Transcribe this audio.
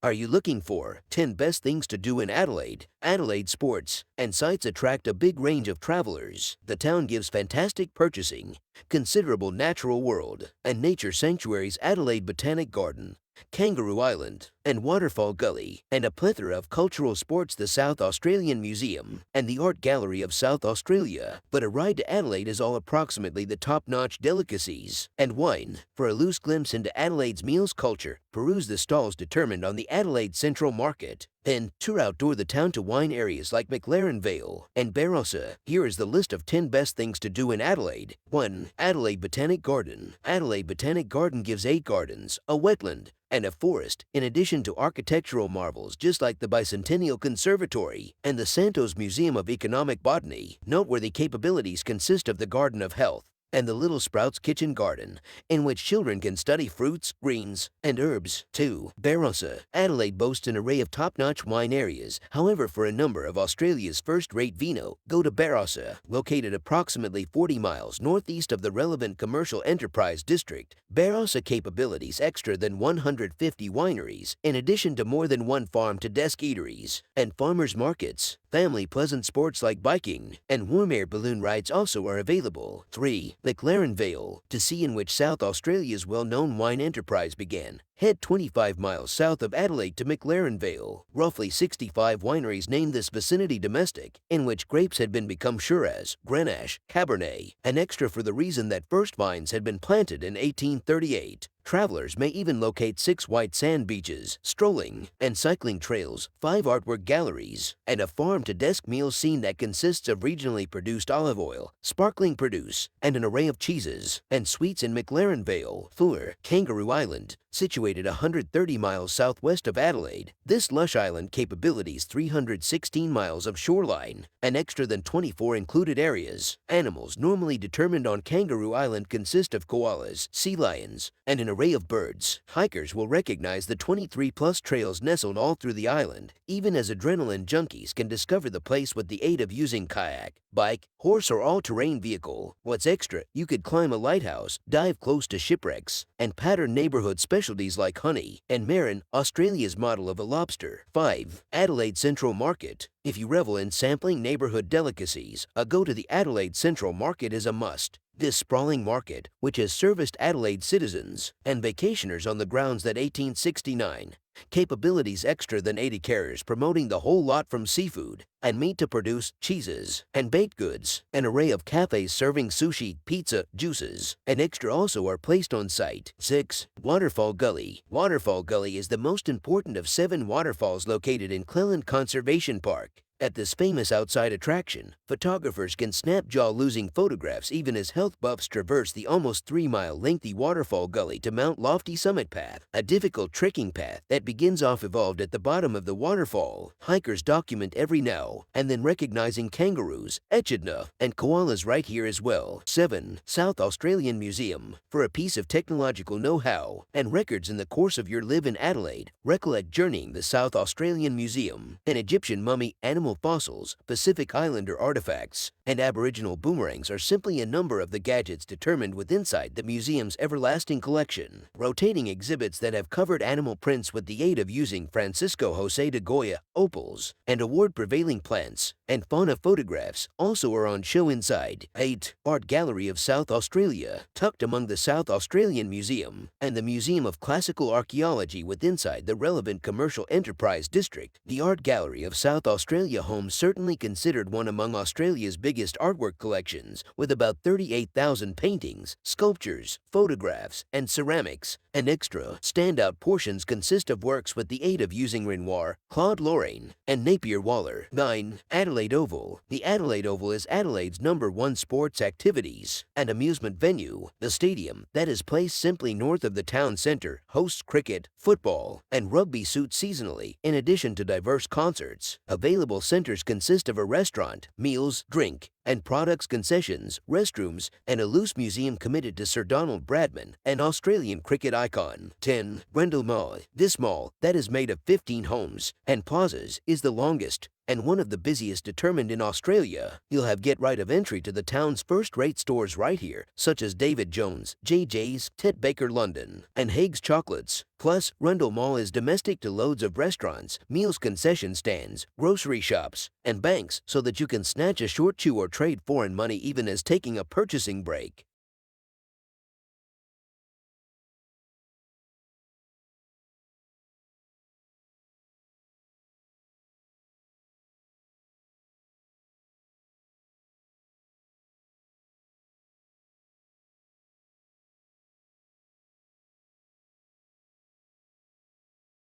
Are you looking for 10 best things to do in Adelaide? Adelaide sports and sites attract a big range of travelers. The town gives fantastic purchasing, considerable natural world, and nature sanctuaries Adelaide Botanic Garden, Kangaroo Island, and Waterfall Gully, and a plethora of cultural sports the South Australian Museum, and the Art Gallery of South Australia. But a ride to Adelaide is all approximately the top-notch delicacies and wine. For a loose glimpse into Adelaide's meals culture, peruse the stalls determined on the Adelaide Central Market. Then, tour outdoor the town to wine areas like McLaren Vale and Barossa. Here is the list of 10 best things to do in Adelaide. 1. Adelaide Botanic Garden. Adelaide Botanic Garden gives 8 gardens, a wetland, and a forest, in addition to architectural marvels just like the Bicentennial Conservatory and the Santos Museum of Economic Botany. Noteworthy capabilities consist of the Garden of Health and the Little Sprouts Kitchen Garden, in which children can study fruits, greens, and herbs. 2. Barossa. Adelaide boasts an array of top-notch wine areas. However, for a number of Australia's first-rate vino, go to Barossa, located approximately 40 miles northeast of the relevant commercial enterprise district. Barossa capabilities extra than 150 wineries, in addition to more than one farm-to-desk eateries and farmers markets. Family pleasant sports like biking and warm air balloon rides also are available. 3. McLaren Vale, to see in which South Australia's well-known wine enterprise began. Head 25 miles south of Adelaide to McLaren Vale. Roughly 65 wineries named this vicinity domestic, in which grapes had been become Shiraz, Grenache, Cabernet, and extra for the reason that first vines had been planted in 1838. Travelers may even locate 6 white sand beaches, strolling and cycling trails, 5 artwork galleries, and a farm-to-desk meal scene that consists of regionally produced olive oil, sparkling produce, and an array of cheeses and sweets in McLaren Vale. 4. Kangaroo Island. Situated 130 miles southwest of Adelaide, this lush island capabilities 316 miles of shoreline, and extra than 24 included areas. Animals normally determined on Kangaroo Island consist of koalas, sea lions, and an array of birds. Hikers will recognize the 23-plus trails nestled all through the island, even as adrenaline junkies can discover the place with the aid of using kayak, bike, horse, or all-terrain vehicle. What's extra, you could climb a lighthouse, dive close to shipwrecks, and pattern neighborhood specialties like honey and marin, Australia's model of a lobster. 5. Adelaide Central Market. If you revel in sampling neighborhood delicacies, a go to the Adelaide Central Market is a must. This sprawling market, which has serviced Adelaide citizens and vacationers on the grounds that 1869, capabilities extra than 80 carriers promoting the whole lot from seafood and meat to produce cheeses and baked goods. An array of cafes serving sushi, pizza, juices, and extra also are placed on site. 6. Waterfall Gully. Waterfall Gully is the most important of 7 waterfalls located in Cleland Conservation Park. At this famous outside attraction, photographers can snap jaw-losing photographs even as health buffs traverse the almost 3-mile lengthy Waterfall Gully to Mount Lofty Summit Path, a difficult trekking path that begins off evolved at the bottom of the waterfall. Hikers document every now and then recognizing kangaroos, echidna, and koalas right here as well. 7. South Australian Museum. For a piece of technological know-how and records in the course of your live in Adelaide, recollect journeying the South Australian Museum. An Egyptian mummy, animal fossils, Pacific Islander artifacts, and Aboriginal boomerangs are simply a number of the gadgets determined with inside the museum's everlasting collection. Rotating exhibits that have covered animal prints with the aid of using Francisco José de Goya opals and award-prevailing plants and fauna photographs also are on show inside. 8. Art Gallery of South Australia. Tucked among the South Australian Museum and the Museum of Classical Archaeology with inside the relevant commercial enterprise district, the Art Gallery of South Australia home certainly considered one among Australia's biggest artwork collections, with about 38,000 paintings, sculptures, photographs, and ceramics. And extra standout portions consist of works with the aid of using Renoir, Claude Lorraine, and Napier Waller. 9. Adelaide Oval. The Adelaide Oval is Adelaide's #1 sports activities and amusement venue. The stadium, that is placed simply north of the town centre, hosts cricket, football, and rugby suits seasonally, in addition to diverse concerts. Available centres consist of a restaurant, meals, drink, and products concessions, restrooms, and a loose museum committed to Sir Donald Bradman, an Australian cricket icon. 10. Rundle Mall. This mall, that is made of 15 homes and plazas, is the longest and one of the busiest determined in Australia. You'll have get right of entry to the town's first-rate stores right here, such as David Jones, JJ's, Ted Baker London, and Haig's Chocolates. Plus, Rundle Mall is domestic to loads of restaurants, meals concession stands, grocery shops, and banks so that you can snatch a short chew or trade foreign money even as taking a purchasing break.